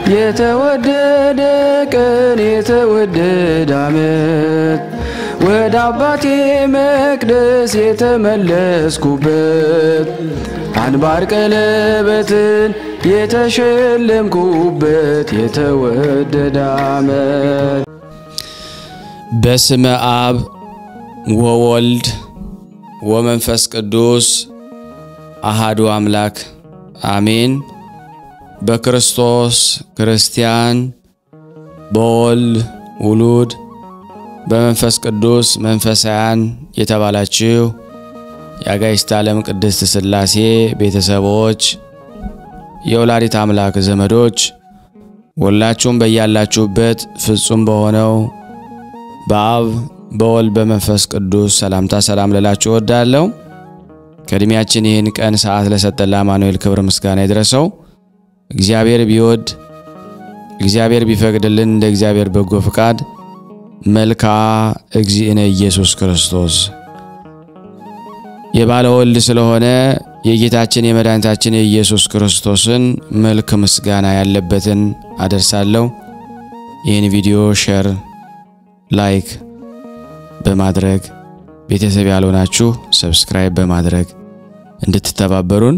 የተወደደ ቀን የተወደደ ዓመት ወደ አባቴ መቅደስ የተመለስኩበት አንባር ቀለበትን የተሸለምኩበት የተወደደ ዓመት በስመ አብ ወወልድ ወመንፈስ ቅዱስ አሃዱ አምላክ አሜን። በክርስቶስ ክርስቲያን በወልድ ውሉድ በመንፈስ ቅዱስ መንፈሳውያን የተባላችሁ የአጋዕዝተ ዓለም ቅድስት ሥላሴ ቤተሰቦች የወላዲተ አምላክ ዘመዶች ሁላችሁም በያላችሁበት ፍጹም በሆነው በአብ በወልድ በመንፈስ ቅዱስ ሰላምታ ሰላም ልላችሁ እወዳለሁ። ከእድሜያችን ይህን ቀን ሰዓት ለሰጠን ለአማኑኤል ክብር ምስጋና ይድረሰው። እግዚአብሔር ቢወድ እግዚአብሔር ቢፈቅድልን እንደ እግዚአብሔር በጎ ፍቃድ መልክዓ እግዚእነ ኢየሱስ ክርስቶስ የባለ ወልድ ስለሆነ የጌታችን የመድኃኒታችን የኢየሱስ ክርስቶስን መልክ ምስጋና ያለበትን አደርሳለሁ። ይህን ቪዲዮ ሼር ላይክ በማድረግ ቤተሰብ ያልሆናችሁ ሰብስክራይብ በማድረግ እንድትተባበሩን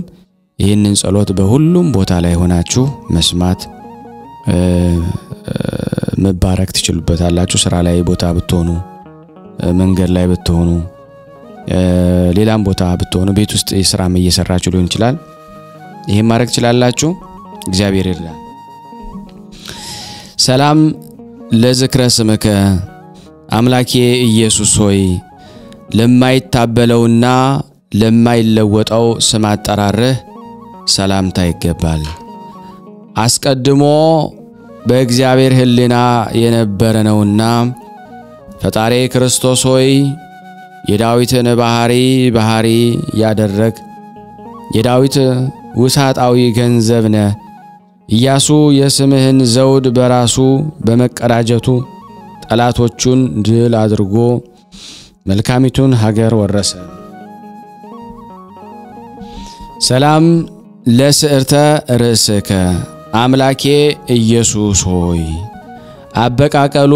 ይህንን ጸሎት በሁሉም ቦታ ላይ ሆናችሁ መስማት መባረክ ትችሉበታላችሁ። ስራ ላይ ቦታ ብትሆኑ መንገድ ላይ ብትሆኑ ሌላም ቦታ ብትሆኑ ቤት ውስጥ ስራም እየሰራችሁ ሊሆን ይችላል። ይሄን ማድረግ ትችላላችሁ። እግዚአብሔር ይርዳን። ሰላም ለዝክረ ስምከ አምላኬ ኢየሱስ ሆይ ለማይታበለውና ለማይለወጠው ስም አጠራርህ ሰላምታ ይገባል። አስቀድሞ በእግዚአብሔር ሕሊና የነበረ ነውና ፈጣሪ ክርስቶስ ሆይ የዳዊትን ባህሪ ያደረግ የዳዊት ውሳጣዊ ገንዘብ ነህ። ኢያሱ የስምህን ዘውድ በራሱ በመቀዳጀቱ ጠላቶቹን ድል አድርጎ መልካሚቱን ሀገር ወረሰ። ሰላም ለስዕርተ ርእስከ አምላኬ ኢየሱስ ሆይ አበቃቀሉ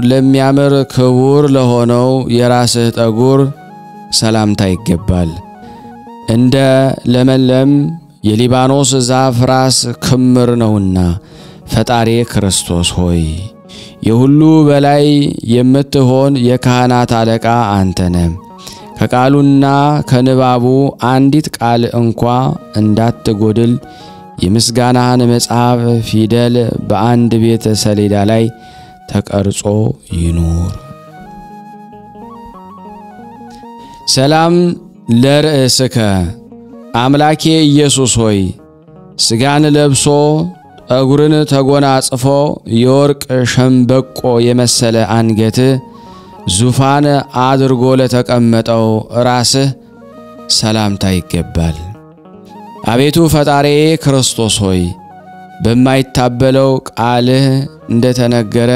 ለሚያምር ክቡር ለሆነው የራስህ ጠጉር ሰላምታ ይገባል። እንደ ለመለም የሊባኖስ ዛፍ ራስ ክምር ነውና ፈጣሪ ክርስቶስ ሆይ የሁሉ በላይ የምትሆን የካህናት አለቃ አንተነ ከቃሉና ከንባቡ አንዲት ቃል እንኳ እንዳትጎድል የምስጋናህን መጽሐፍ ፊደል በአንድ ቤት ሰሌዳ ላይ ተቀርጾ ይኑር። ሰላም ለርእስከ አምላኬ ኢየሱስ ሆይ ስጋን ለብሶ ጠጉርን ተጎናጽፎ የወርቅ ሸምበቆ የመሰለ አንገት ዙፋን አድርጎ ለተቀመጠው ራስህ ሰላምታ ይገባል። አቤቱ ፈጣሪ ክርስቶስ ሆይ በማይታበለው ቃልህ እንደተነገረ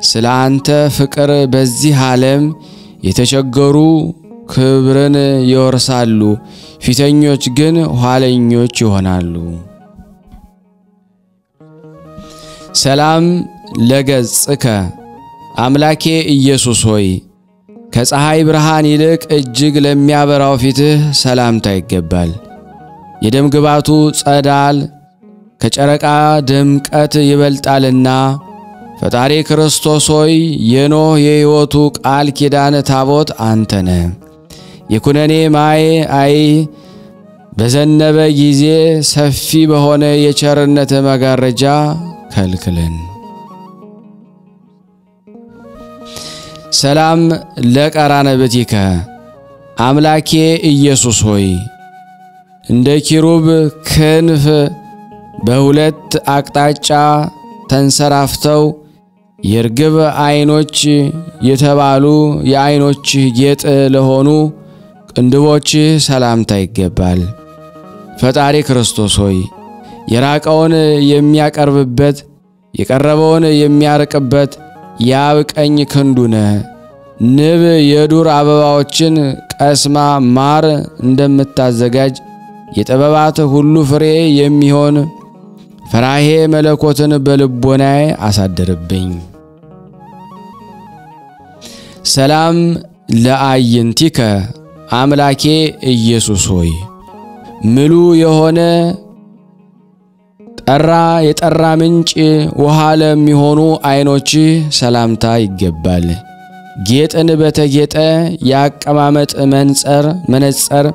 ስለ አንተ ፍቅር በዚህ ዓለም የተቸገሩ ክብርን ይወርሳሉ፣ ፊተኞች ግን ኋለኞች ይሆናሉ። ሰላም ለገጽከ አምላኬ ኢየሱስ ሆይ ከፀሐይ ብርሃን ይልቅ እጅግ ለሚያበራው ፊትህ ሰላምታ ይገባል። የደም ግባቱ ጸዳል ከጨረቃ ድምቀት ይበልጣልና ፈጣሪ ክርስቶስ ሆይ የኖህ የሕይወቱ ቃል ኪዳን ታቦት አንተነ የኩነኔ ማይ አይ በዘነበ ጊዜ ሰፊ በሆነ የቸርነት መጋረጃ ከልክለን። ሰላም ለቀራንብትከ አምላኬ ኢየሱስ ሆይ እንደ ኪሩብ ክንፍ በሁለት አቅጣጫ ተንሰራፍተው የርግብ አይኖች የተባሉ የአይኖች ጌጥ ለሆኑ ቅንድቦች ሰላምታ ይገባል። ፈጣሪ ክርስቶስ ሆይ የራቀውን የሚያቀርብበት የቀረበውን የሚያርቅበት ያብ ቀኝ ክንዱነ ንብ የዱር አበባዎችን ቀስማ ማር እንደምታዘጋጅ የጥበባት ሁሉ ፍሬ የሚሆን ፈራሄ መለኮትን በልቦናዬ አሳደረብኝ። ሰላም ለአይንቲከ አምላኬ ኢየሱስ ሆይ ምሉ የሆነ የጠራ ምንጭ ውሃ ለሚሆኑ አይኖች ሰላምታ ይገባል። ጌጥን በተጌጠ ያቀማመጥ መነጽር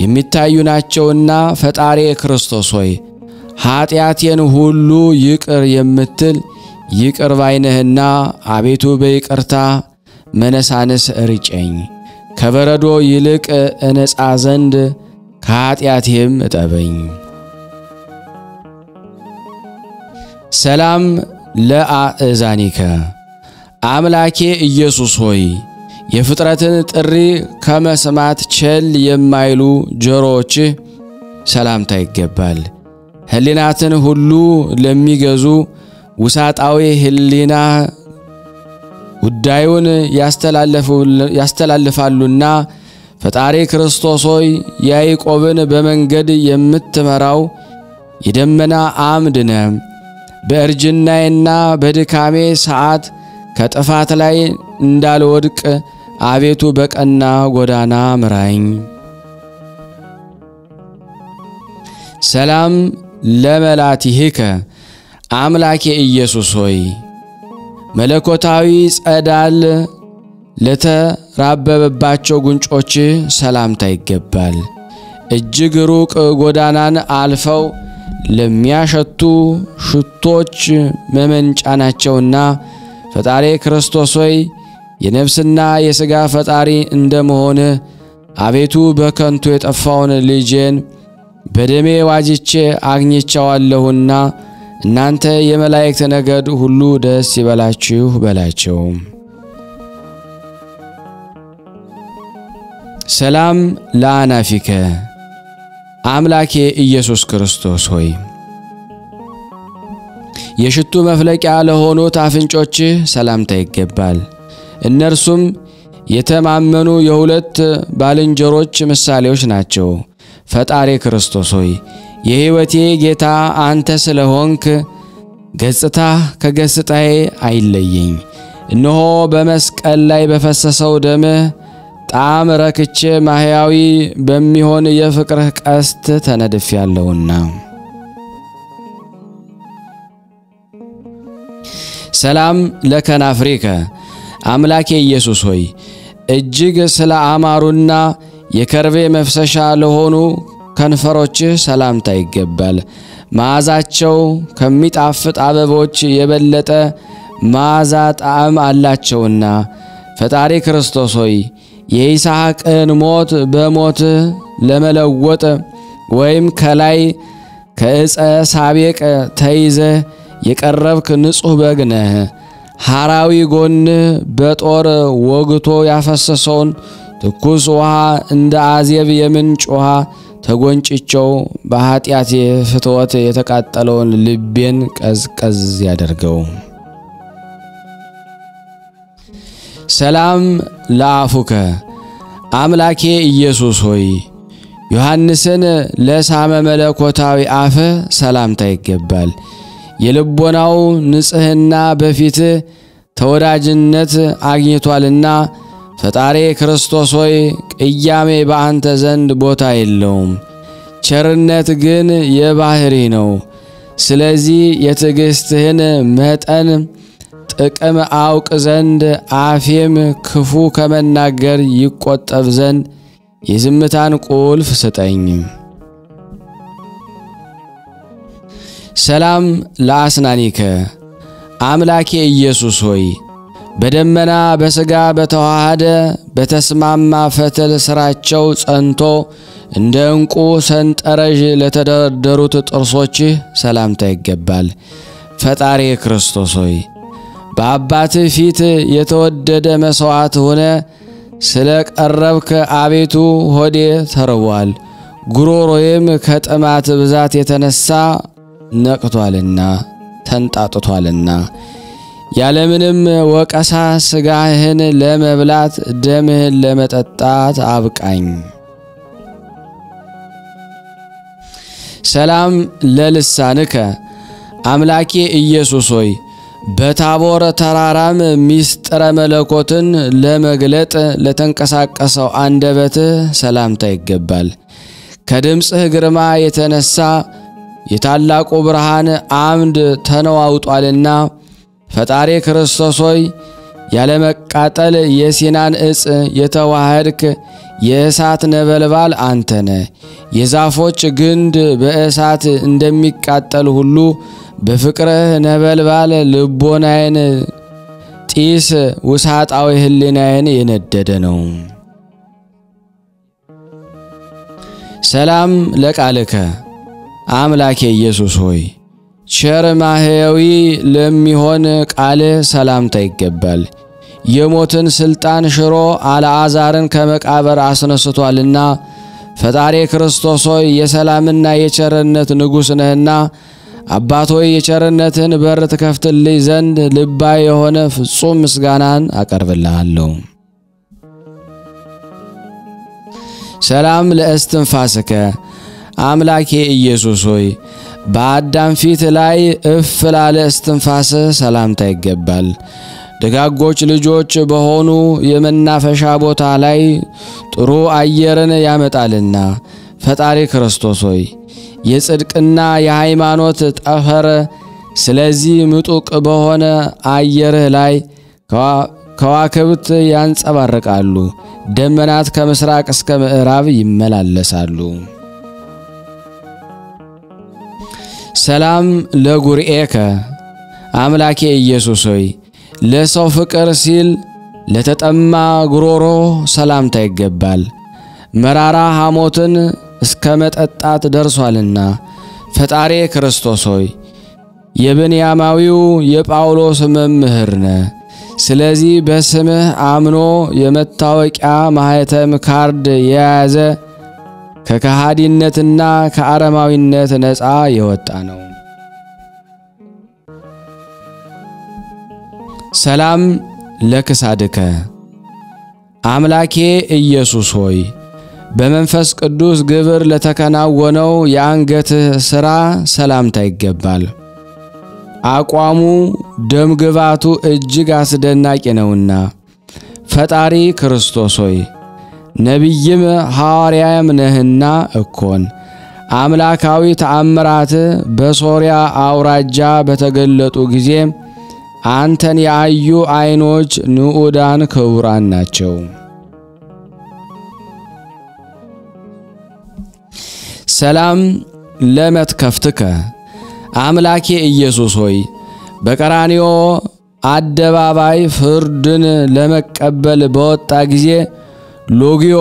የሚታዩ ናቸውና ፈጣሪ ክርስቶስ ሆይ ኃጢአቴን ሁሉ ይቅር የምትል ይቅር ባይነህና አቤቱ በይቅርታ መነሳንስ እርጨኝ። ከበረዶ ይልቅ እነጻ ዘንድ ከኃጢአቴም እጠበኝ። ሰላም ለአእዛኒከ አምላኬ ኢየሱስ ሆይ የፍጥረትን ጥሪ ከመስማት ቸል የማይሉ ጆሮዎች ሰላምታ ይገባል። ህሊናትን ሁሉ ለሚገዙ ውሳጣዊ ህሊና ጉዳዩን ያስተላልፋሉና ፈጣሪ ክርስቶስ ሆይ ያዕቆብን በመንገድ የምትመራው የደመና አምድ ነህ። በእርጅናዬና በድካሜ ሰዓት ከጥፋት ላይ እንዳልወድቅ አቤቱ በቀና ጎዳና ምራኝ። ሰላም ለመላቲከ አምላኬ ኢየሱስ ሆይ መለኮታዊ ጸዳል ለተራበበባቸው ጉንጮች ሰላምታ ይገባል። እጅግ ሩቅ ጎዳናን አልፈው ለሚያሸቱ ሽቶች መመንጫ ናቸውና ፈጣሪ ክርስቶስ ሆይ የነፍስና የሥጋ ፈጣሪ እንደመሆን አቤቱ በከንቱ የጠፋውን ልጄን በደሜ ዋጅቼ አግኝቻለሁና እናንተ የመላእክት ነገድ ሁሉ ደስ ይበላችሁ በላቸው። ሰላም ለአናፊከ አምላኬ ኢየሱስ ክርስቶስ ሆይ የሽቱ መፍለቂያ ለሆኑት አፍንጮች ሰላምታ ይገባል። እነርሱም የተማመኑ የሁለት ባልንጀሮች ምሳሌዎች ናቸው። ፈጣሪ ክርስቶስ ሆይ የሕይወቴ ጌታ አንተ ስለሆንክ ገጽታ ከገጽታዬ አይለየኝ። እነሆ በመስቀል ላይ በፈሰሰው ደምህ ጣም ረክቼ ማህያዊ በሚሆን የፍቅርህ ቀስት ተነድፌያለሁና። ሰላም ለከናፍሪከ አምላኬ ኢየሱስ ሆይ እጅግ ስለ አማሩና የከርቤ መፍሰሻ ለሆኑ ከንፈሮችህ ሰላምታ ይገባል። መዓዛቸው ከሚጣፍጥ አበቦች የበለጠ መዓዛ ጣዕም አላቸውና ፈጣሪ ክርስቶስ ሆይ የይስሐቅን ሞት በሞት ለመለወጥ ወይም ከላይ ከዕፀ ሳቤቅ ተይዘ የቀረብክ ንጹሕ በግ ነህ። ሐራዊ ጎን በጦር ወግቶ ያፈሰሰውን ትኩስ ውሃ እንደ አዜብ የምንጭ ውሃ ተጎንጭቸው በኃጢአት ፍትወት የተቃጠለውን ልቤን ቀዝቀዝ ያደርገው። ሰላም ለአፉከ አምላኬ ኢየሱስ ሆይ ዮሐንስን ለሳመ መለኮታዊ አፍ ሰላምታ ይገባል። የልቦናው ንጽህና በፊት ተወዳጅነት አግኝቷልና ፈጣሪ ክርስቶስ ሆይ ቅያሜ በአንተ ዘንድ ቦታ የለውም፣ ቸርነት ግን የባህሪ ነው። ስለዚህ የትዕግስትህን መጠን ጥቅም አውቅ ዘንድ አፌም ክፉ ከመናገር ይቆጠብ ዘንድ የዝምታን ቁልፍ ስጠኝ። ሰላም ለአስናኒከ አምላኬ ኢየሱስ ሆይ በደመና በሥጋ በተዋሃደ በተስማማ ፈትል ሥራቸው ጸንቶ እንደ ዕንቁ ሰንጠረዥ ለተደረደሩት ጥርሶችህ ሰላምታ ይገባል። ፈጣሪ ክርስቶስ ሆይ በአባትህ ፊት የተወደደ መሥዋዕት ሆነ ስለ ቀረብክ አቤቱ ሆዴ ተርቧል፣ ጉሮሮዬም ከጥማት ብዛት የተነሳ ነቅቷልና ተንጣጥቷልና። ያለምንም ወቀሳ ሥጋህን ለመብላት ደምህን ለመጠጣት አብቃኝ። ሰላም ለልሳንከ አምላኬ ኢየሱስ ሆይ በታቦር ተራራም ሚስጥረ መለኮትን ለመግለጥ ለተንቀሳቀሰው አንደበት ሰላምታ ይገባል። ከድምጽህ ግርማ የተነሳ የታላቁ ብርሃን አምድ ተነዋውጧልና ፈጣሪ ክርስቶስ ሆይ ያለ መቃጠል የሲናን እጽ የተዋሃድክ የእሳት ነበልባል አንተነ። የዛፎች ግንድ በእሳት እንደሚቃጠል ሁሉ በፍቅርህ ነበልባል ልቦናዬን ጢስ ውሳጣዊ ህሊናዬን የነደደ ነው። ሰላም ለቃልከ አምላኬ ኢየሱስ ሆይ ቸር ማህያዊ ለሚሆን ቃል ሰላምታ ይገባል። የሞትን ስልጣን ሽሮ አልዓዛርን ከመቃብር አስነስቷልና ፈጣሪ ክርስቶስ ሆይ የሰላምና የቸርነት ንጉሥ ነህና አባት ሆይ የቸርነትን በር ትከፍትልኝ ዘንድ ልባይ የሆነ ፍጹም ምስጋናን አቀርብልሃለሁ። ሰላም ለእስትንፋስከ አምላኬ ኢየሱስ ሆይ በአዳም ፊት ላይ እፍ ላለ እስትንፋስ ሰላምታ ይገባል። ደጋጎች ልጆች በሆኑ የመናፈሻ ቦታ ላይ ጥሩ አየርን ያመጣልና ፈጣሪ ክርስቶስ ሆይ የጽድቅና የሃይማኖት ጠፈር ስለዚህ ምጡቅ በሆነ አየርህ ላይ ከዋክብት ያንጸባርቃሉ። ደመናት ከምስራቅ እስከ ምዕራብ ይመላለሳሉ። ሰላም ለጉርኤከ አምላኬ ኢየሱስ ሆይ ለሰው ፍቅር ሲል ለተጠማ ጉሮሮ ሰላምታ ይገባል። መራራ ሐሞትን እስከ መጠጣት ደርሷልና ፈጣሪ ክርስቶስ ሆይ የብንያማዊው የጳውሎስ መምህር ነህ። ስለዚህ በስምህ አምኖ የመታወቂያ ማህተም ካርድ የያዘ ከከሃዲነትና ከአረማዊነት ነፃ የወጣ ነው። ሰላም ለክሳድከ አምላኬ ኢየሱስ ሆይ በመንፈስ ቅዱስ ግብር ለተከናወነው የአንገትህ ሥራ ሰላምታ ይገባል። አቋሙ ደምግባቱ እጅግ አስደናቂ ነውና ፈጣሪ ክርስቶስ ሆይ ነቢይም ሐዋርያም ነህና እኮን አምላካዊ ተአምራት በሶርያ አውራጃ በተገለጡ ጊዜ አንተን ያዩ አይኖች ንዑዳን ክቡራን ናቸው። ሰላም ለመትከፍትከ አምላኬ ኢየሱስ ሆይ በቀራንዮ አደባባይ ፍርድን ለመቀበል በወጣ ጊዜ ሎጊዮ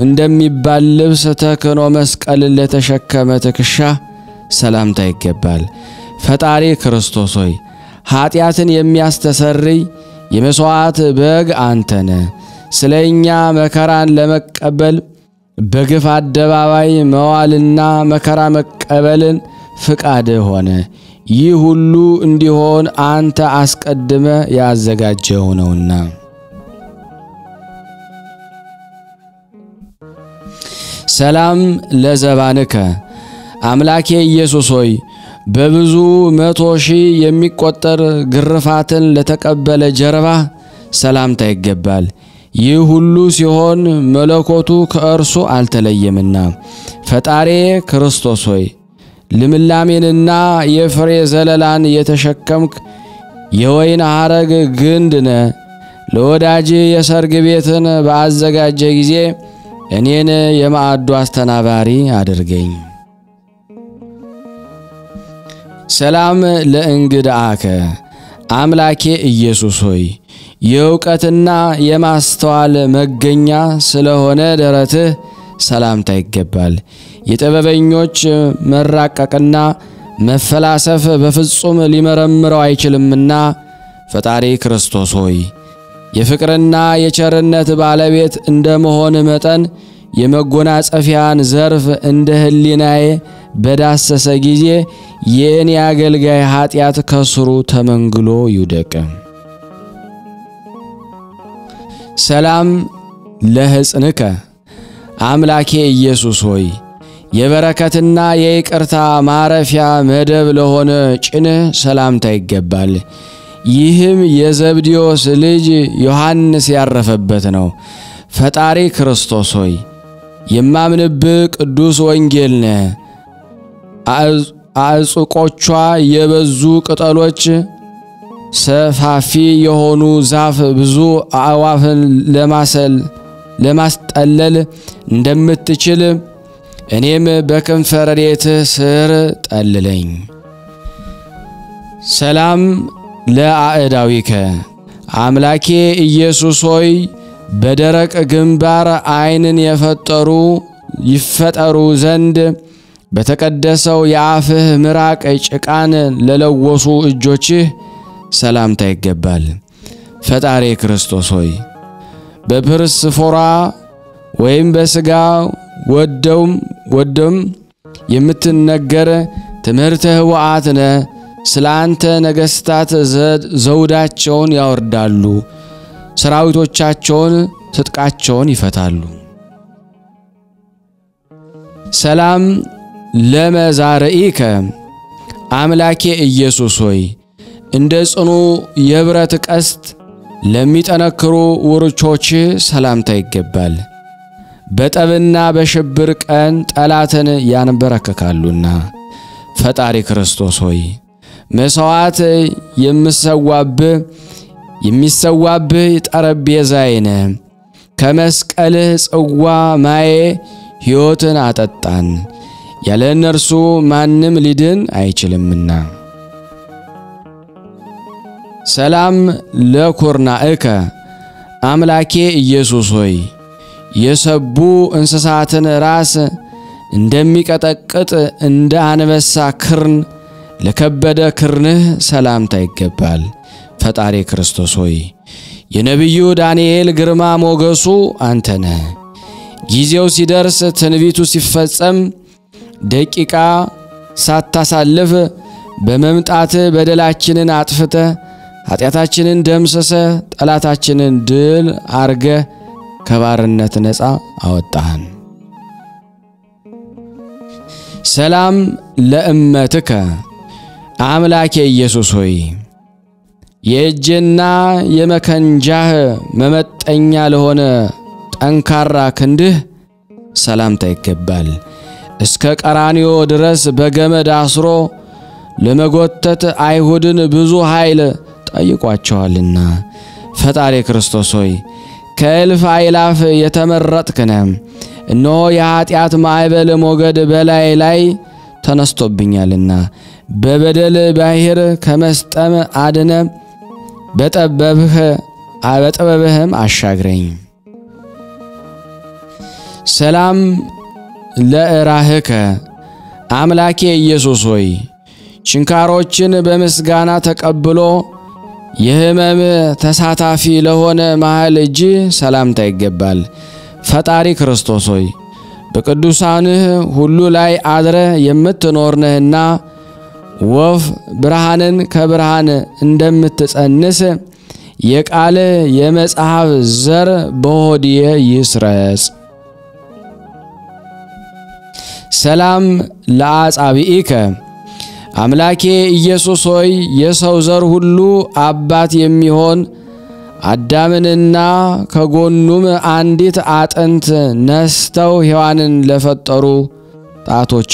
እንደሚባል ልብስ ተክኖ መስቀል ለተሸከመ ትከሻ ሰላምታ ይገባል። ፈጣሪ ክርስቶስ ሆይ ኃጢአትን የሚያስተሰርይ የመስዋዕት በግ አንተነ። ስለኛ መከራን ለመቀበል በግፍ አደባባይ መዋልና መከራ መቀበልን ፍቃድ ሆነ። ይህ ሁሉ እንዲሆን አንተ አስቀድመ ያዘጋጀው ነውና። ሰላም ለዘባንከ አምላኬ ኢየሱስ ሆይ በብዙ 100,000 የሚቆጠር ግርፋትን ለተቀበለ ጀርባ ሰላምታ ይገባል። ይህ ሁሉ ሲሆን መለኮቱ ከእርሱ አልተለየምና ፈጣሪ ክርስቶስ ሆይ ልምላሜንና የፍሬ ዘለላን የተሸከምክ የወይን ሐረግ ግንድ ነህ። ለወዳጅ የሰርግ ቤትን በአዘጋጀ ጊዜ እኔን የማዕዱ አስተናባሪ አድርገኝ። ሰላም ለእንግዳከ አምላኬ ኢየሱስ ሆይ የእውቀትና የማስተዋል መገኛ ስለሆነ ደረትህ ሰላምታ ይገባል። የጥበበኞች መራቀቅና መፈላሰፍ በፍጹም ሊመረምረው አይችልምና ፈጣሪ ክርስቶስ ሆይ የፍቅርና የቸርነት ባለቤት እንደመሆን መጠን የመጎናጸፊያን ዘርፍ እንደ ህሊናዬ በዳሰሰ ጊዜ የኔ አገልጋይ ኃጢአት ከስሩ ተመንግሎ ይውደቅ። ሰላም ለሕፅንከ አምላኬ ኢየሱስ ሆይ የበረከትና የይቅርታ ማረፊያ መደብ ለሆነ ጭንህ ሰላምታ ይገባል። ይህም የዘብዴዎስ ልጅ ዮሐንስ ያረፈበት ነው። ፈጣሪ ክርስቶስ ሆይ የማምንብህ ቅዱስ ወንጌል ነህ። አጽቆቿ የበዙ ቅጠሎች ሰፋፊ የሆኑ ዛፍ ብዙ አዕዋፍን ለማስጠለል እንደምትችል እኔም በክንፈ ረድኤትህ ስር ጠልለኝ። ሰላም ለአእዳዊከ አምላኬ ኢየሱስ ሆይ በደረቅ ግንባር ዓይንን የፈጠሩ ይፈጠሩ ዘንድ በተቀደሰው የአፍህ ምራቅ ጭቃን ለለወሱ እጆችህ ሰላምታ ይገባል። ፈጣሪ ክርስቶስ ሆይ በፕርስፎራ ወይም በስጋ ወደም የምትነገር ትምህርተ ህወሓት ነህ። ስላንተ ነገስታት ዘውዳቸውን ያወርዳሉ፣ ሰራዊቶቻቸውን ትጥቃቸውን ይፈታሉ። ሰላም ለመዛርኢከ አምላኬ ኢየሱስ ሆይ እንደ ጽኑ የብረት ቀስት ለሚጠነክሩ ውርቾች ሰላምታ ይገባል። በጠብና በሽብር ቀን ጠላትን ያንበረከካሉና። ፈጣሪ ክርስቶስ ሆይ መስዋዕት የሚሰዋብህ ጠረጴዛዬ ነህ። ከመስቀልህ ጽዋ ማዬ ሕይወትን አጠጣን፣ ያለ እነርሱ ማንም ሊድን አይችልምና። ሰላም ለኩርናእከ አምላኬ ኢየሱስ ሆይ የሰቡ እንስሳትን ራስ እንደሚቀጠቅጥ እንደ አንበሳ ክርን ለከበደ ክርንህ ሰላምታ ይገባል። ፈጣሪ ክርስቶስ ሆይ የነቢዩ ዳንኤል ግርማ ሞገሱ አንተ ነህ። ጊዜው ሲደርስ ትንቢቱ ሲፈጸም ደቂቃ ሳታሳልፍ በመምጣት በደላችንን አጥፍተ ኃጢአታችንን ደምሰሰ ጠላታችንን ድል አርገ ከባርነት ነፃ አወጣህን። ሰላም ለእመትከ አምላኬ ኢየሱስ ሆይ የእጅና የመከንጃህ መመጠኛ ለሆነ ጠንካራ ክንድህ ሰላምታ ይገባል። እስከ ቀራንዮ ድረስ በገመድ አስሮ ለመጎተት አይሁድን ብዙ ኃይል ጠይቋቸዋልና። ፈጣሪ ክርስቶስ ሆይ ከእልፍ አእላፍ የተመረጥክ ነህ። እነሆ የኃጢአት ማዕበል ሞገድ በላይ ላይ ተነስቶብኛልና በበደል ባሕር ከመስጠም አድነ በጥበብህም አሻግረኝ። ሰላም ለእራህከ አምላኬ ኢየሱስ ሆይ ችንካሮችን በምስጋና ተቀብሎ የህመም ተሳታፊ ለሆነ መሃል እጅ ሰላምታ ይገባል። ፈጣሪ ክርስቶስ ሆይ በቅዱሳንህ ሁሉ ላይ አድረ የምትኖር ነህና ወፍ ብርሃንን ከብርሃን እንደምትጸንስ የቃል የመጽሐፍ ዘር በሆድየ ይስረጽ። ሰላም ለአጻብኢከ አምላኬ ኢየሱስ ሆይ የሰው ዘር ሁሉ አባት የሚሆን አዳምንና ከጎኑም አንዲት አጥንት ነስተው ሔዋንን ለፈጠሩ ጣቶች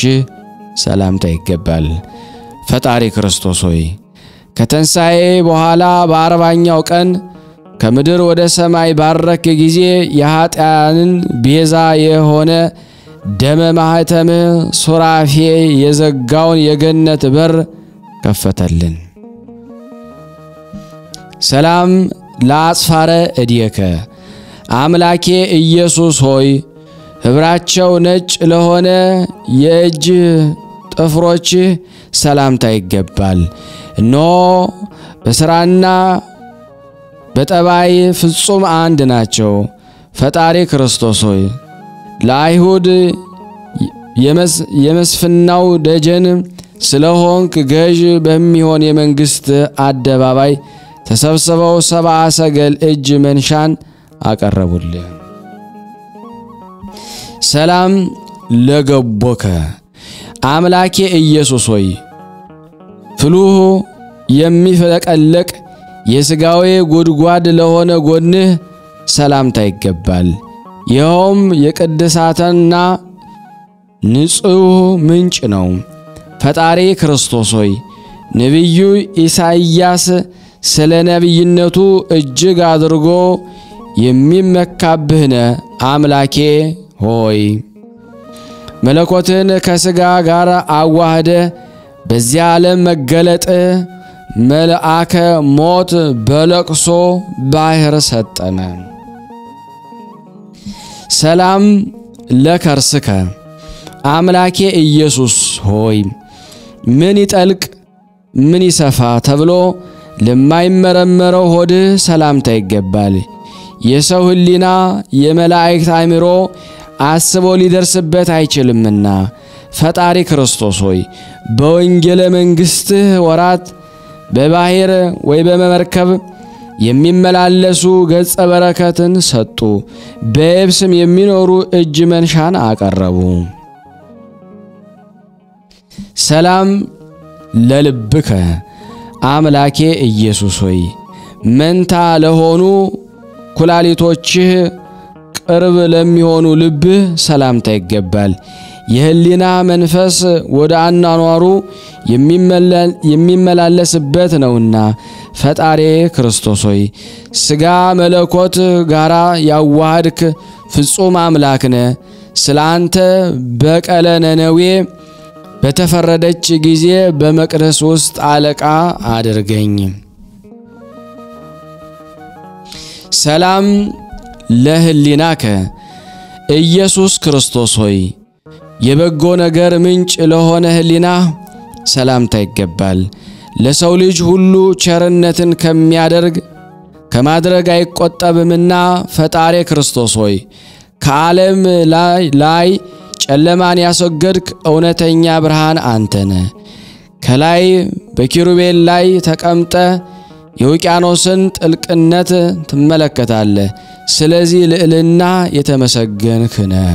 ሰላምታ ይገባል። ፈጣሪ ክርስቶስ ሆይ ከተንሳኤ በኋላ በ40ኛው ቀን ከምድር ወደ ሰማይ ባረክ ጊዜ የኃጢአንን ቤዛ የሆነ ደመ ማህተም ሱራፌ የዘጋውን የገነት በር ከፈተልን። ሰላም ለአጽፋረ እድየከ አምላኬ ኢየሱስ ሆይ ህብራቸው ነጭ ለሆነ የእጅ ጥፍሮች ሰላምታ ይገባል። እነሆ በሥራና በጠባይ ፍጹም አንድ ናቸው። ፈጣሪ ክርስቶስ ሆይ ለአይሁድ የመስፍናው ደጀን ስለሆንክ ገዥ በሚሆን የመንግስት አደባባይ ተሰብስበው ሰብአ ሰገል እጅ መንሻን አቀረቡልህ። ሰላም ለገቦከ አምላኬ ኢየሱስ ሆይ ፍሉህ የሚፈለቀለቅ የሥጋዌ ጉድጓድ ለሆነ ጎንህ ሰላምታ ይገባል። ይኸውም የቅድሳትና ንጹሕ ምንጭ ነው። ፈጣሪ ክርስቶስ ሆይ ነቢዩ ኢሳይያስ ስለ ነቢይነቱ እጅግ አድርጎ የሚመካብህነ አምላኬ ሆይ መለኮትን ከሥጋ ጋር አዋህደ በዚያ ዓለም መገለጥ መልአከ ሞት በለቅሶ ባሕር ሰጠነ። ሰላም ለከርስከ አምላኬ ኢየሱስ ሆይ ምን ይጠልቅ ምን ይሰፋ ተብሎ ለማይመረመረው ሆድህ ሰላምታ ይገባል። የሰው ሕሊና የመላእክት አእምሮ አስቦ ሊደርስበት አይችልምና ፈጣሪ ክርስቶስ ሆይ በወንጌለ መንግሥትህ ወራት በባሕር ወይ በመርከብ የሚመላለሱ ገጸ በረከትን ሰጡ። በየብስም የሚኖሩ እጅ መንሻን አቀረቡ። ሰላም ለልብከ አምላኬ ኢየሱስ ሆይ መንታ ለሆኑ ኩላሊቶችህ ቅርብ ለሚሆኑ ልብህ ሰላምታ ይገባል። የህሊና መንፈስ ወደ አናኗሩ የሚመላለስበት ነውና ፈጣሪ ክርስቶስ ሆይ ሥጋ መለኮት ጋራ ያዋሃድክ ፍጹም አምላክ ነህ። ስላንተ በቀለ ነነዌ በተፈረደች ጊዜ በመቅደስ ውስጥ አለቃ አድርገኝ። ሰላም ለህሊናከ ኢየሱስ ክርስቶስ ሆይ የበጎ ነገር ምንጭ ለሆነ ህሊና ሰላምታ ይገባል። ለሰው ልጅ ሁሉ ቸርነትን ከማድረግ አይቆጠብምና ፈጣሪ ክርስቶስ ሆይ ከዓለም ላይ ጨለማን ያስወገድክ እውነተኛ ብርሃን አንተነ። ከላይ በኪሩቤል ላይ ተቀምጠ የውቅያኖስን ጥልቅነት ትመለከታለህ። ስለዚህ ልዕልና የተመሰገንክ ነህ።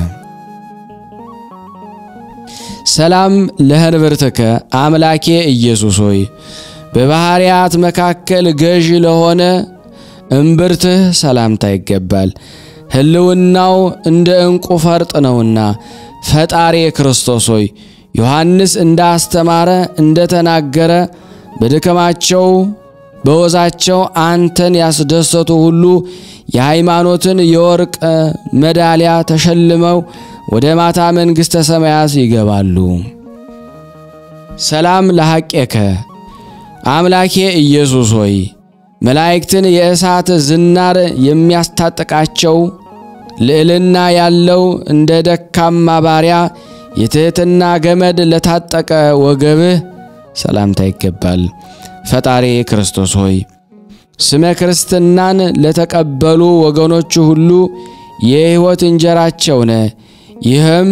ሰላም ለህንብርትከ አምላኬ ኢየሱስ ሆይ በባህሪያት መካከል ገዥ ለሆነ እምብርትህ ሰላምታ ይገባል። ህልውናው እንደ ዕንቁ ፈርጥ ነውና ፈጣሪ ክርስቶስ ሆይ ዮሐንስ እንዳስተማረ እንደተናገረ በድከማቸው በወዛቸው አንተን ያስደሰቱ ሁሉ የሃይማኖትን የወርቅ ሜዳሊያ ተሸልመው ወደ ማታ መንግሥተ ሰማያት ይገባሉ። ሰላም ለሐቄከ አምላኬ ኢየሱስ ሆይ መላእክትን የእሳት ዝናር የሚያስታጥቃቸው ልዕልና ያለው እንደ ደካማ ባሪያ የትሕትና ገመድ ለታጠቀ ወገብህ ሰላምታ ይገባል። ፈጣሪ ክርስቶስ ሆይ ስመ ክርስትናን ለተቀበሉ ወገኖች ሁሉ የሕይወት እንጀራቸው ነህ። ይህም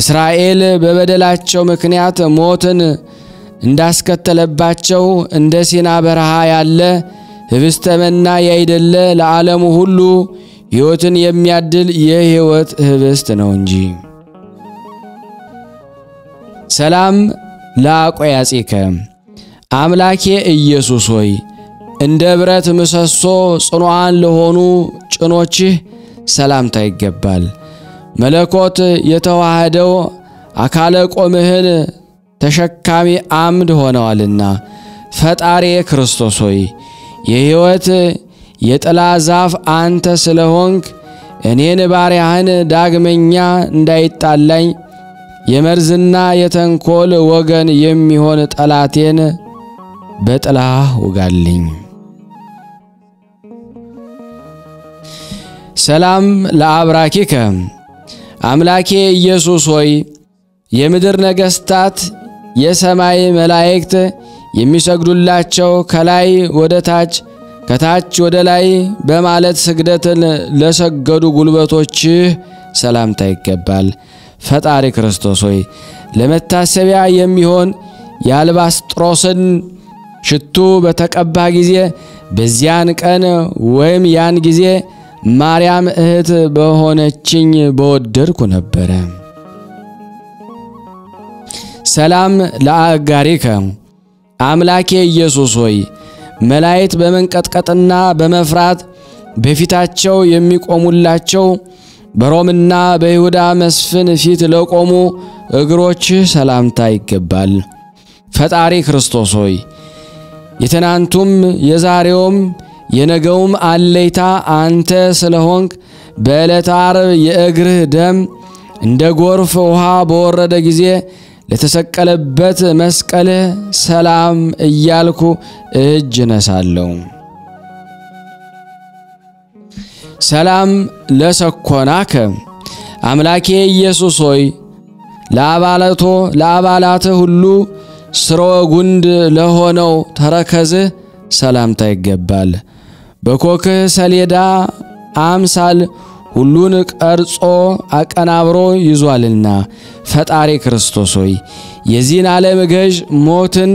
እስራኤል በበደላቸው ምክንያት ሞትን እንዳስከተለባቸው እንደ ሲና በረሃ ያለ ህብስተ መና ያይደለ ለዓለሙ ሁሉ ሕይወትን የሚያድል የሕይወት ህብስት ነው እንጂ። ሰላም ለአቆያጺከ አምላኬ ኢየሱስ ሆይ እንደ ብረት ምሰሶ ጽኑዓን ለሆኑ ጭኖችህ ሰላምታ ይገባል። መለኮት የተዋሃደው አካለ ቆምህን ተሸካሚ አምድ ሆነዋልና ፈጣሪ ክርስቶስ ሆይ የሕይወት የጥላ ዛፍ አንተ ስለሆንክ እኔን ባሪያህን ዳግመኛ እንዳይጣላኝ የመርዝና የተንኮል ወገን የሚሆን ጠላቴን በጥላህ ውጋልኝ። ሰላም ለአብራኪከ አምላኬ ኢየሱስ ሆይ የምድር ነገሥታት የሰማይ መላእክት የሚሰግዱላቸው ከላይ ወደ ታች ከታች ወደ ላይ በማለት ስግደትን ለሰገዱ ጉልበቶችህ ሰላምታ ይገባል። ፈጣሪ ክርስቶስ ሆይ ለመታሰቢያ የሚሆን የአልባስጥሮስን ሽቱ በተቀባ ጊዜ በዚያን ቀን ወይም ያን ጊዜ ማርያም እህት በሆነችኝ በወደድኩ ነበረ። ሰላም ለአጋሪከ አምላኬ ኢየሱስ ሆይ መላእክት በመንቀጥቀጥና በመፍራት በፊታቸው የሚቆሙላቸው በሮምና በይሁዳ መስፍን ፊት ለቆሙ እግሮች ሰላምታ ይገባል። ፈጣሪ ክርስቶስ ሆይ የትናንቱም የዛሬውም የነገውም አለይታ አንተ ስለሆንክ በዕለተ ዓርብ የእግርህ ደም እንደ ጎርፍ ውሃ በወረደ ጊዜ ለተሰቀለበት መስቀል ሰላም እያልኩ እጅ ነሳለሁ። ሰላም ለሰኮናከ አምላኬ ኢየሱስ ሆይ ለአባላት ሁሉ ስርወ ጉንድ ለሆነው ተረከዝህ ሰላምታ ይገባል። በኮክህ ሰሌዳ አምሳል ሁሉን ቀርጾ አቀናብሮ ይዟልና ፈጣሪ ክርስቶስ ሆይ የዚህን ዓለም ገዥ ሞትን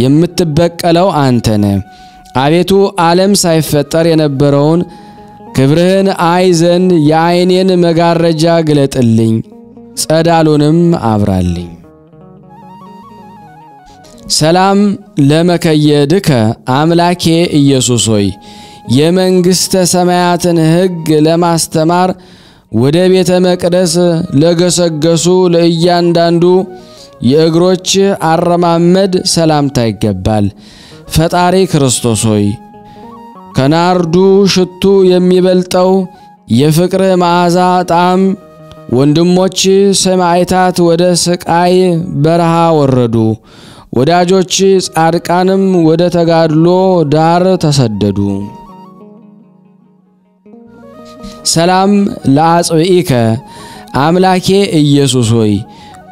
የምትበቀለው አንተነ። አቤቱ ዓለም ሳይፈጠር የነበረውን ክብርህን አይ ዘንድ የዓይኔን መጋረጃ ግለጥልኝ፣ ጸዳሉንም አብራልኝ። ሰላም ለመከየድከ አምላኬ ኢየሱስ ሆይ የመንግሥተ ሰማያትን ሕግ ለማስተማር ወደ ቤተ መቅደስ ለገሰገሱ ለእያንዳንዱ የእግሮች አረማመድ ሰላምታ ይገባል። ፈጣሪ ክርስቶስ ሆይ ከናርዱ ሽቱ የሚበልጠው የፍቅር መዓዛ ጣዕም ወንድሞች ሰማዕታት ወደ ስቃይ በረሃ ወረዱ፣ ወዳጆች ጻድቃንም ወደ ተጋድሎ ዳር ተሰደዱ። ሰላም ለአጽብኢከ አምላኬ ኢየሱስ ሆይ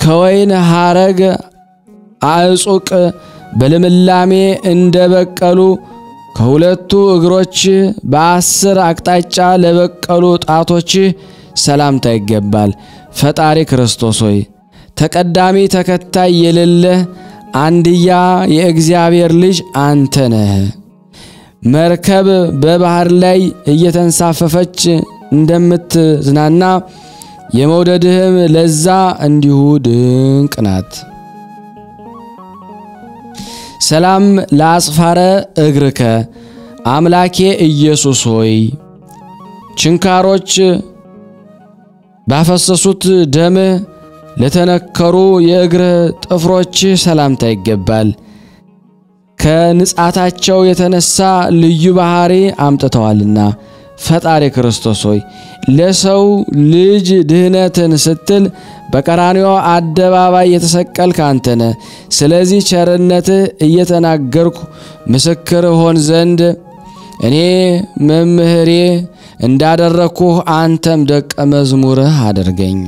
ከወይን ሐረግ አዕጹቅ በልምላሜ እንደበቀሉ ከሁለቱ እግሮች በ10 አቅጣጫ ለበቀሉ ጣቶች ሰላምታ ይገባል። ፈጣሪ ክርስቶስ ሆይ ተቀዳሚ ተከታይ የሌለ አንድያ የእግዚአብሔር ልጅ አንተ ነህ። መርከብ በባህር ላይ እየተንሳፈፈች እንደምትዝናና የመውደድህም ለዛ እንዲሁ ድንቅ ናት። ሰላም ለአጽፋረ እግርከ አምላኬ ኢየሱስ ሆይ ችንካሮች ባፈሰሱት ደም ለተነከሩ የእግር ጥፍሮች ሰላምታ ይገባል። ከንጻታቸው የተነሳ ልዩ ባህሪ አምጥተዋልና ፈጣሪ ክርስቶስ ሆይ ለሰው ልጅ ድህነትን ስትል በቀራንዮ አደባባይ የተሰቀልክ አንተ ነህ። ስለዚህ ቸርነትህ እየተናገርኩ ምስክር ሆን ዘንድ እኔ መምህሬ እንዳደረኩህ አንተም ደቀ መዝሙርህ አድርገኝ።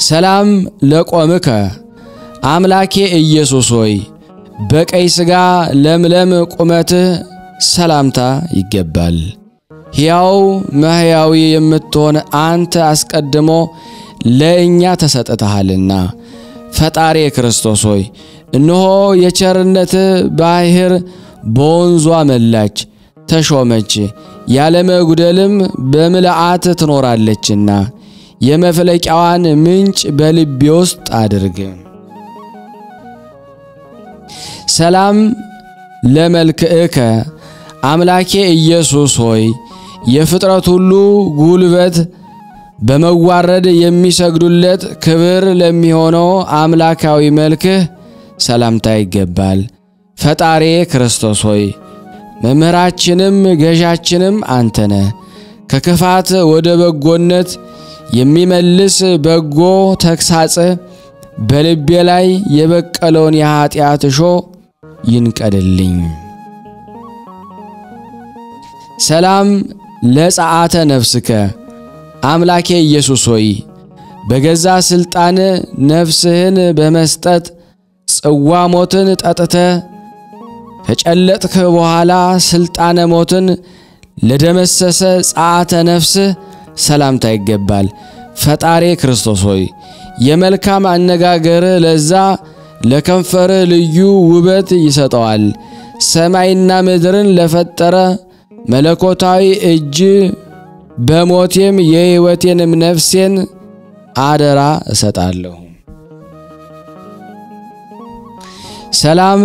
ሰላም ለቆምከ አምላኬ ኢየሱስ ሆይ በቀይ ሥጋ ለምለም ቁመትህ ሰላምታ ይገባል። ሕያው መሕያዊ የምትሆን አንተ አስቀድሞ ለእኛ ተሰጥተሃልና ፈጣሪ ክርስቶስ ሆይ እነሆ የቸርነትህ ባሕር በወንዟ መላች ተሾመች፣ ያለ መጉደልም በምልአት ትኖራለችና የመፍለቂያዋን ምንጭ በልቤ ውስጥ አድርግ። ሰላም ለመልክዕከ አምላኬ ኢየሱስ ሆይ የፍጥረት ሁሉ ጉልበት በመዋረድ የሚሰግዱለት ክብር ለሚሆነው አምላካዊ መልክህ ሰላምታ ይገባል። ፈጣሪ ክርስቶስ ሆይ መምህራችንም ገዣችንም አንተ ነህ። ከክፋት ወደ በጎነት የሚመልስ በጎ ተግሳጽ በልቤ ላይ የበቀለውን የኃጢአት እሾህ ይንቀድልኝ። ሰላም ለጸአተ ነፍስከ አምላኬ ኢየሱስ ሆይ በገዛ ስልጣን ነፍስህን በመስጠት ጽዋ ሞትን ጠጥተ ከጨለጥክ በኋላ ስልጣነ ሞትን ለደመሰሰ ጸአተ ነፍስ ሰላምታ ይገባል። ፈጣሪ ክርስቶስ ሆይ የመልካም አነጋገር ለዛ ለከንፈር ልዩ ውበት ይሰጠዋል። ሰማይና ምድርን ለፈጠረ መለኮታዊ እጅ በሞቴም የሕይወቴንም ነፍሴን አደራ እሰጣለሁ። ሰላም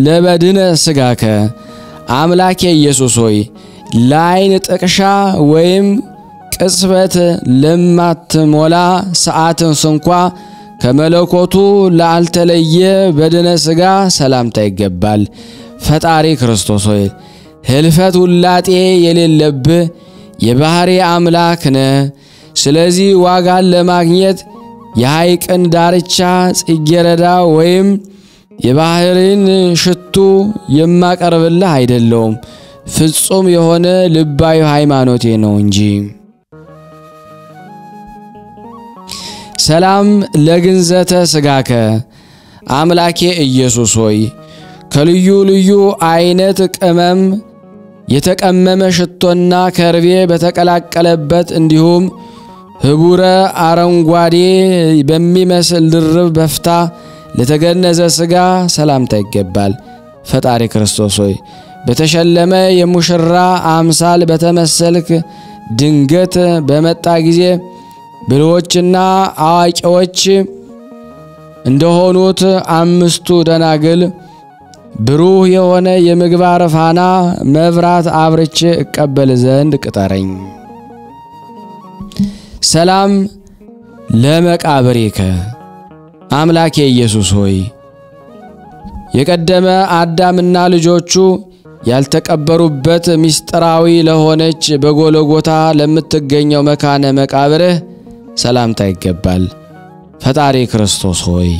ለበድነ ስጋከ አምላኬ ኢየሱስ ሆይ ለዓይን ጥቅሻ ወይም ቅጽበት ለማትሞላ ሰዓትን እንኳ ከመለኮቱ ላልተለየ በድነ ስጋ ሰላምታ ይገባል። ፈጣሪ ክርስቶስ ሆይ ህልፈት ውላጤ የሌለብህ የባህሪ አምላክ ነህ። ስለዚህ ዋጋን ለማግኘት የሐይቅን ዳርቻ ጽጌረዳ ወይም የባህርን ሽቱ የማቀርብልህ አይደለሁም፣ ፍጹም የሆነ ልባዊ ሃይማኖቴ ነው እንጂ። ሰላም ለግንዘተ ስጋከ አምላኬ ኢየሱስ ሆይ ከልዩ ልዩ አይነት ቅመም የተቀመመ ሽቶና ከርቤ በተቀላቀለበት እንዲሁም ህቡረ አረንጓዴ በሚመስል ድርብ በፍታ ለተገነዘ ስጋ ሰላምታ ይገባል። ፈጣሪ ክርስቶስ ሆይ በተሸለመ የሙሽራ አምሳል በተመሰልክ ድንገት በመጣ ጊዜ ብልሆችና አዋቂዎች እንደሆኑት አምስቱ ደናግል ብሩህ የሆነ የምግባር ፋና መብራት አብርቼ እቀበል ዘንድ ቅጠረኝ። ሰላም ለመቃብሬከ አምላኬ ኢየሱስ ሆይ የቀደመ አዳምና ልጆቹ ያልተቀበሩበት ምስጢራዊ ለሆነች በጎልጎታ ለምትገኘው መካነ መቃብርህ ሰላምታ ይገባል። ፈጣሪ ክርስቶስ ሆይ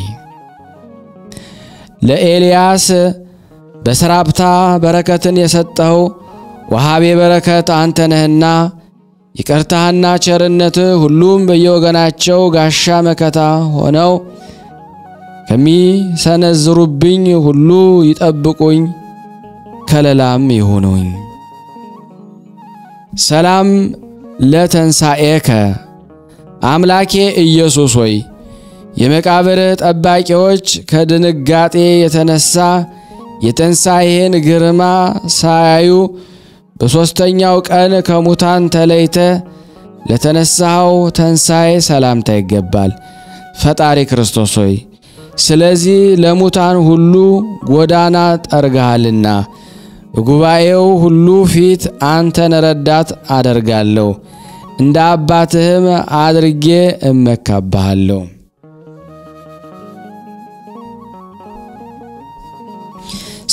ለኤልያስ በሰራፕታ በረከትን የሰጠው ወሃቤ በረከት አንተ ነህና ይቅርታህና ቸርነትህ ሁሉም በየወገናቸው ጋሻ መከታ ሆነው ከሚሰነዝሩብኝ ሁሉ ይጠብቁኝ ከለላም ይሁኑኝ። ሰላም ለተንሳኤከ አምላኬ ኢየሱስ ሆይ የመቃብር ጠባቂዎች ከድንጋጤ የተነሳ የተንሳኤን ግርማ ሳያዩ በሶስተኛው ቀን ከሙታን ተለይተ ለተነሳው ተንሳኤ ሰላምታ ይገባል። ፈጣሪ ክርስቶስ ሆይ ስለዚህ ለሙታን ሁሉ ጎዳና ጠርገሃልና በጉባኤው ሁሉ ፊት አንተን ረዳት አደርጋለሁ፣ እንደ አባትህም አድርጌ እመካብሃለሁ።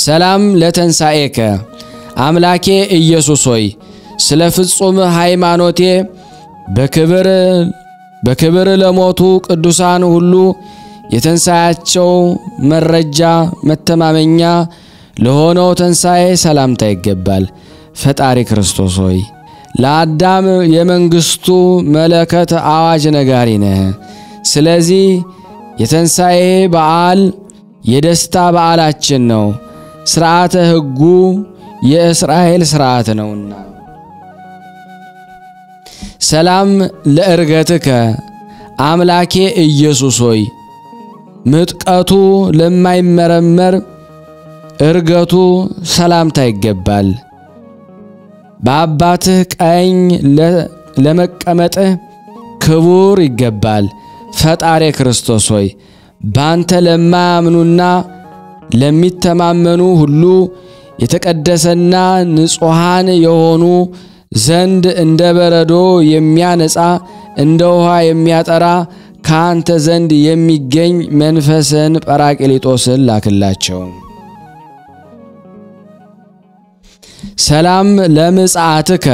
ሰላም ለተንሳኤከ አምላኬ ኢየሱስ ሆይ ስለ ፍጹም ሃይማኖቴ በክብር ለሞቱ ቅዱሳን ሁሉ የተንሳያቸው መረጃ መተማመኛ ለሆነው ተንሳኤ ሰላምታ ይገባል። ፈጣሪ ክርስቶስ ሆይ ለአዳም የመንግስቱ መለከት አዋጅ ነጋሪ ነህ። ስለዚህ የተንሳኤ በዓል የደስታ በዓላችን ነው። ሥርዓተ ሕጉ የእስራኤል ሥርዓት ነውና። ሰላም ለእርገትከ አምላኬ ኢየሱስ ሆይ ምጥቀቱ ለማይመረመር እርገቱ ሰላምታ ይገባል። በአባትህ ቀኝ ለመቀመጥህ ክቡር ይገባል። ፈጣሪ ክርስቶስ ሆይ ባንተ ለማያምኑና ለሚተማመኑ ሁሉ የተቀደሰና ንጹሃን የሆኑ ዘንድ እንደ በረዶ የሚያነጻ እንደ ውሃ የሚያጠራ ካንተ ዘንድ የሚገኝ መንፈስን ጰራቅሊጦስን ላክላቸው። ሰላም ለምጽአትከ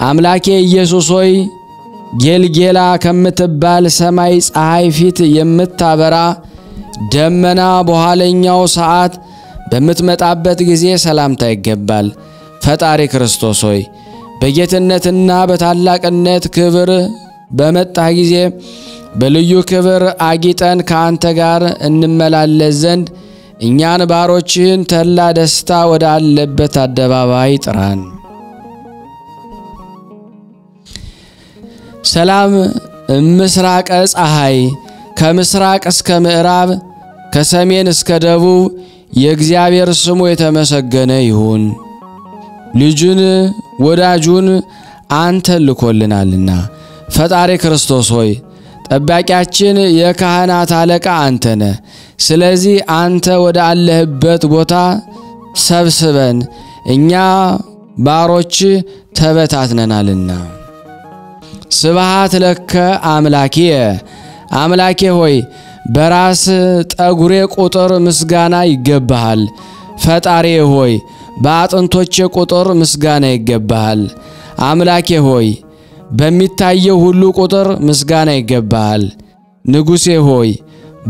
አምላኬ ኢየሱስ ሆይ ጌልጌላ ከምትባል ሰማይ ፀሐይ ፊት የምታበራ ደመና በኋለኛው ሰዓት በምትመጣበት ጊዜ ሰላምታ ይገባል። ፈጣሪ ክርስቶስ ሆይ በጌትነትና በታላቅነት ክብር በመጣህ ጊዜ በልዩ ክብር አጊጠን ከአንተ ጋር እንመላለስ ዘንድ እኛን ባሮችህን ተላ ደስታ ወደ አለበት አደባባይ ጥራን። ሰላም ምስራቀ ፀሐይ ከምስራቅ እስከ ምዕራብ ከሰሜን እስከ ደቡብ የእግዚአብሔር ስሙ የተመሰገነ ይሁን። ልጁን ወዳጁን አንተ ልኮልናልና ፈጣሪ ክርስቶስ ሆይ ጠባቂያችን የካህናት አለቃ አንተ ነህ። ስለዚህ አንተ ወደ አለህበት ቦታ ሰብስበን እኛ ባሮች ተበታትነናልና። ስብሐት ለከ አምላኬ ሆይ በራስ ጠጉሬ ቁጥር ምስጋና ይገባሃል። ፈጣሪ ሆይ በአጥንቶቼ ቁጥር ምስጋና ይገባሃል። አምላኬ ሆይ በሚታየው ሁሉ ቁጥር ምስጋና ይገባሃል። ንጉሴ ሆይ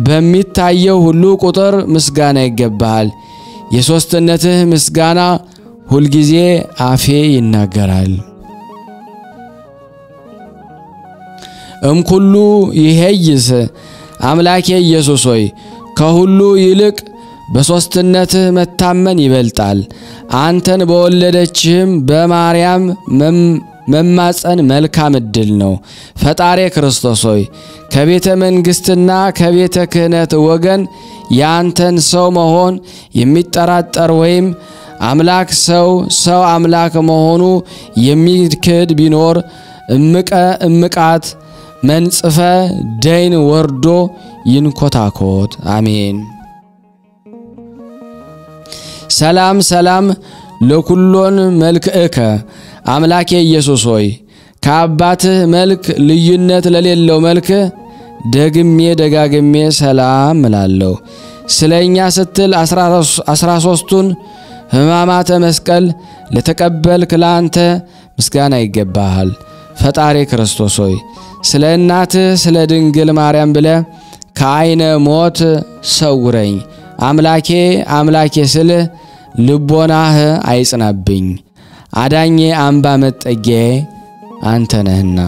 በሚታየው ሁሉ ቁጥር ምስጋና ይገባሃል። የሶስትነትህ ምስጋና ሁልጊዜ አፌ ይናገራል። እምኩሉ ይሄይስ አምላኬ ኢየሱስ ሆይ ከሁሉ ይልቅ በሶስትነትህ መታመን ይበልጣል። አንተን በወለደችህም በማርያም መማፀን መልካም ዕድል ነው። ፈጣሪ ክርስቶስ ሆይ ከቤተ መንግስትና ከቤተ ክህነት ወገን ያንተን ሰው መሆን የሚጠራጠር ወይም አምላክ ሰው አምላክ መሆኑ የሚክድ ቢኖር እምቃት መንጽፈ ደይን ወርዶ ይንኮታኮት። አሜን። ሰላም ለኩሎን መልክእከ አምላኬ ኢየሱስ ሆይ ከአባትህ መልክ ልዩነት ለሌለው መልክ ደጋግሜ ሰላም እላለሁ። ስለኛ ስትል 13ቱን ሕማማተ መስቀል ለተቀበልክ ላንተ ምስጋና ይገባሃል። ፈጣሪ ክርስቶስ ሆይ ስለ እናትህ ስለ ድንግል ማርያም ብለ ከዓይነ ሞት ሰውረኝ። አምላኬ ስል ልቦናህ አይጽናብኝ። አዳኜ አምባ መጠጊያዬ አንተ ነህና።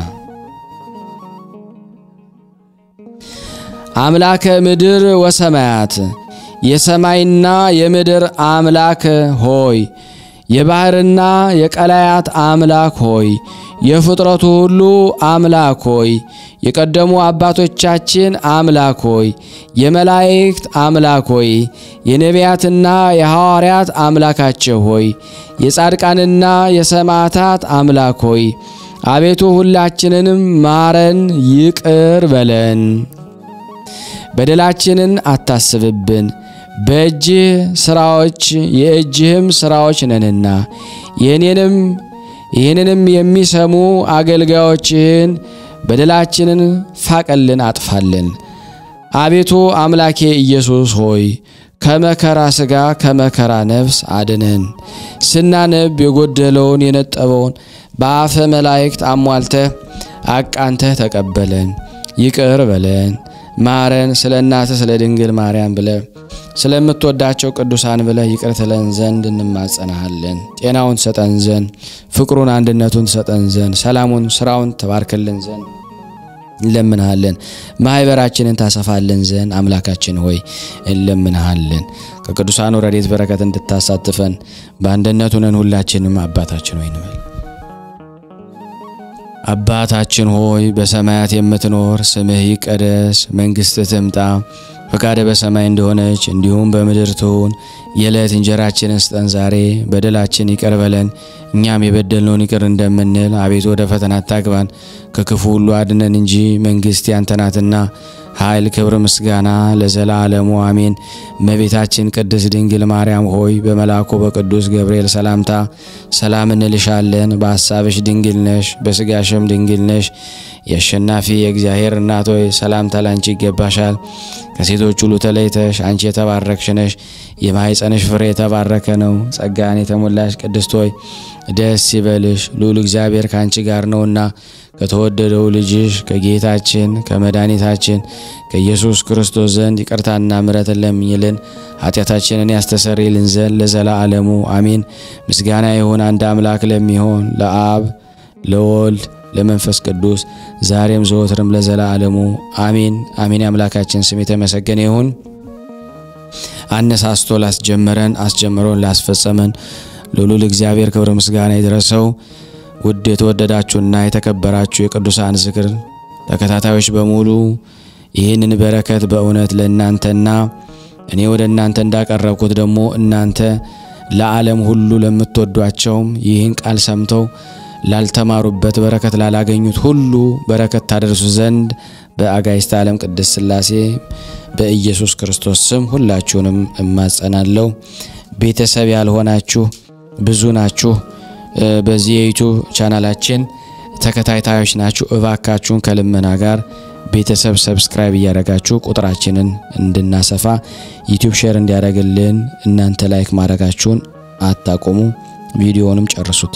አምላከ ምድር ወሰማያት የሰማይና የምድር አምላክ ሆይ የባህርና የቀላያት አምላክ ሆይ የፍጥረቱ ሁሉ አምላክ ሆይ የቀደሙ አባቶቻችን አምላክ ሆይ የመላእክት አምላክ ሆይ የነቢያትና የሐዋርያት አምላካቸው ሆይ የጻድቃንና የሰማዕታት አምላክ ሆይ አቤቱ ሁላችንንም ማረን፣ ይቅር በለን። በደላችንን አታስብብን፣ በእጅህ ስራዎች የእጅህም ስራዎች ነንና። ይህንንም የሚሰሙ አገልጋዮችህን በደላችንን ፋቀልን፣ አጥፋልን። አቤቱ አምላኬ ኢየሱስ ሆይ ከመከራ ሥጋ ከመከራ ነፍስ አድነን። ስናነብ የጎደለውን የነጠበውን በአፈ መላእክት አሟልተህ አቃንተህ ተቀበለን፣ ይቅር በለን፣ ማረን። ስለ እናትህ ስለ ድንግል ማርያም ብለህ ስለምትወዳቸው ቅዱሳን ብለህ ይቅር ትለን ዘንድ እንማጸናሃለን። ጤናውን ሰጠን ዘንድ፣ ፍቅሩን አንድነቱን ሰጠን ዘንድ፣ ሰላሙን ስራውን ተባርክልን ዘንድ እንለምንሃለን። ማህበራችንን ታሰፋልን ዘንድ አምላካችን ሆይ እንለምንሃለን። ከቅዱሳኑ ረድኤት በረከት እንድታሳትፈን በአንድነት ሆነን ሁላችንም አባታችን ሆይ እንበል። አባታችን ሆይ በሰማያት የምትኖር ስምህ ይቀደስ፣ መንግሥትህ ትምጣ፣ ፈቃድህ በሰማይ እንደሆነች እንዲሁም በምድር ትሁን። የዕለት እንጀራችንን ስጠን ዛሬ፣ በደላችን ይቅር በለን እኛም የበደልነውን ይቅር እንደምንል፣ አቤቱ ወደ ፈተና አታግባን ከክፉ ሁሉ አድነን እንጂ መንግሥት ያንተ ናትና ኃይል፣ ክብር፣ ምስጋና ለዘላለሙ አሜን። እመቤታችን ቅድስት ድንግል ማርያም ሆይ በመልአኩ በቅዱስ ገብርኤል ሰላምታ ሰላም እንልሻለን። በሐሳብሽ ድንግል ነሽ፣ በሥጋሽም ድንግል ነሽ። የአሸናፊ የእግዚአብሔር እናት ሆይ ሰላምታ ላንቺ ይገባሻል። ከሴቶች ሁሉ ተለይተሽ አንቺ የተባረክሽ ነሽ፣ የማኅፀንሽ ፍሬ የተባረከ ነው። ጸጋን የተሞላሽ ቅድስት ሆይ ደስ ይበልሽ፣ ልዑል እግዚአብሔር ካንቺ ጋር ነውና ከተወደደው ልጅሽ ከጌታችን ከመድኃኒታችን ከኢየሱስ ክርስቶስ ዘንድ ይቅርታና ምሕረትን ለምኝልን ኃጢአታችንን ያስተሰርይልን ዘንድ ለዘላለሙ አሜን። ምስጋና ይሁን አንድ አምላክ ለሚሆን ለአብ ለወልድ ለመንፈስ ቅዱስ ዛሬም ዘወትርም ለዘላለሙ አሜን አሜን። አምላካችን ስም የተመሰገነ ይሁን። አነሳስቶ ላስጀመረን አስጀምሮን ላስፈጸመን ለልዑል እግዚአብሔር ክብር ምስጋና ይድረሰው። ውድ የተወደዳችሁና የተከበራችሁ የቅዱሳን ዝክር ተከታታዮች በሙሉ ይህንን በረከት በእውነት ለእናንተና እኔ ወደ እናንተ እንዳቀረብኩት ደግሞ እናንተ ለዓለም ሁሉ ለምትወዷቸውም ይህን ቃል ሰምተው ላልተማሩበት በረከት ላላገኙት ሁሉ በረከት ታደርሱ ዘንድ በአጋዕዝተ ዓለም ቅድስት ሥላሴ በኢየሱስ ክርስቶስ ስም ሁላችሁንም እማጸናለሁ። ቤተሰብ ያልሆናችሁ ብዙ ናችሁ። በዚህ የዩቲዩብ ቻናላችን ተከታታዮች ናችሁ። እባካችሁን ከልመና ጋር ቤተሰብ ሰብስክራይብ ያደረጋችሁ ቁጥራችንን እንድናሰፋ ዩቲዩብ ሼር እንዲያደርግልን እናንተ ላይክ ማድረጋችሁን አታቆሙ። ቪዲዮውንም ጨርሱት።